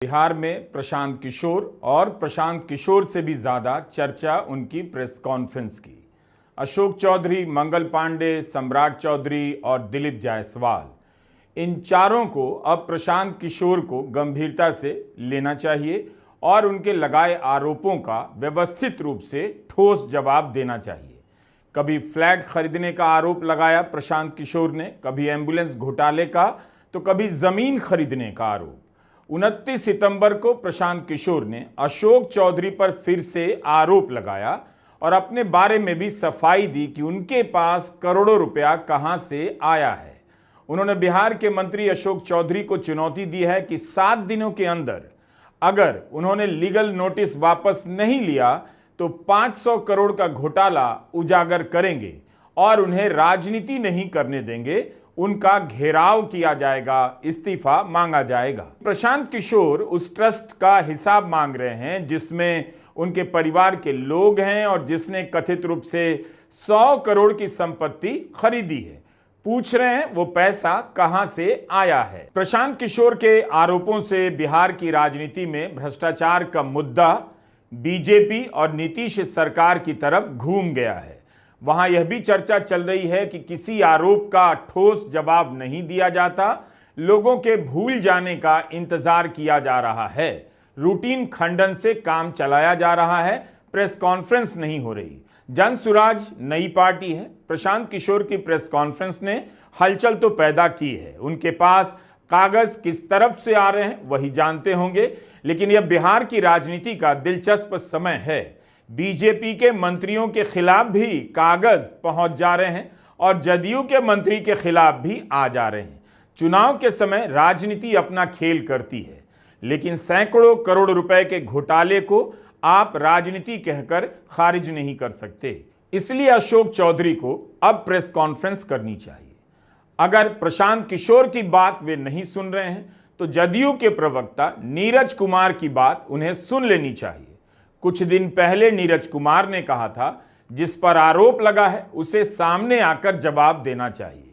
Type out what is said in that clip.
बिहार में प्रशांत किशोर और प्रशांत किशोर से भी ज्यादा चर्चा उनकी प्रेस कॉन्फ्रेंस की। अशोक चौधरी, मंगल पांडे, सम्राट चौधरी और दिलीप जायसवाल, इन चारों को अब प्रशांत किशोर को गंभीरता से लेना चाहिए और उनके लगाए आरोपों का व्यवस्थित रूप से ठोस जवाब देना चाहिए। कभी फ्लैट खरीदने का आरोप लगाया प्रशांत किशोर ने, कभी एम्बुलेंस घोटाले का, तो कभी जमीन खरीदने का आरोप। 29 सितंबर को प्रशांत किशोर ने अशोक चौधरी पर फिर से आरोप लगाया और अपने बारे में भी सफाई दी कि उनके पास करोड़ों रुपया कहां से आया है। उन्होंने बिहार के मंत्री अशोक चौधरी को चुनौती दी है कि 7 दिनों के अंदर अगर उन्होंने लीगल नोटिस वापस नहीं लिया तो 500 करोड़ का घोटाला उजागर करेंगे और उन्हें राजनीति नहीं करने देंगे, उनका घेराव किया जाएगा, इस्तीफा मांगा जाएगा। प्रशांत किशोर उस ट्रस्ट का हिसाब मांग रहे हैं जिसमें उनके परिवार के लोग हैं और जिसने कथित रूप से 100 करोड़ की संपत्ति खरीदी है। पूछ रहे हैं वो पैसा कहां से आया है। प्रशांत किशोर के आरोपों से बिहार की राजनीति में भ्रष्टाचार का मुद्दा बीजेपी और नीतीश सरकार की तरफ घूम गया है। वहां यह भी चर्चा चल रही है कि किसी आरोप का ठोस जवाब नहीं दिया जाता, लोगों के भूल जाने का इंतजार किया जा रहा है, रूटीन खंडन से काम चलाया जा रहा है, प्रेस कॉन्फ्रेंस नहीं हो रही। जनसुराज नई पार्टी है। प्रशांत किशोर की प्रेस कॉन्फ्रेंस ने हलचल तो पैदा की है। उनके पास कागज किस तरफ से आ रहे हैं वही जानते होंगे, लेकिन यह बिहार की राजनीति का दिलचस्प समय है। बीजेपी के मंत्रियों के खिलाफ भी कागज पहुंच जा रहे हैं और जदयू के मंत्री के खिलाफ भी आ जा रहे हैं। चुनाव के समय राजनीति अपना खेल करती है, लेकिन सैकड़ों करोड़ रुपए के घोटाले को आप राजनीति कहकर खारिज नहीं कर सकते। इसलिए अशोक चौधरी को अब प्रेस कॉन्फ्रेंस करनी चाहिए। अगर प्रशांत किशोर की बात वे नहीं सुन रहे हैं तो जदयू के प्रवक्ता नीरज कुमार की बात उन्हें सुन लेनी चाहिए। कुछ दिन पहले नीरज कुमार ने कहा था जिस पर आरोप लगा है उसे सामने आकर जवाब देना चाहिए।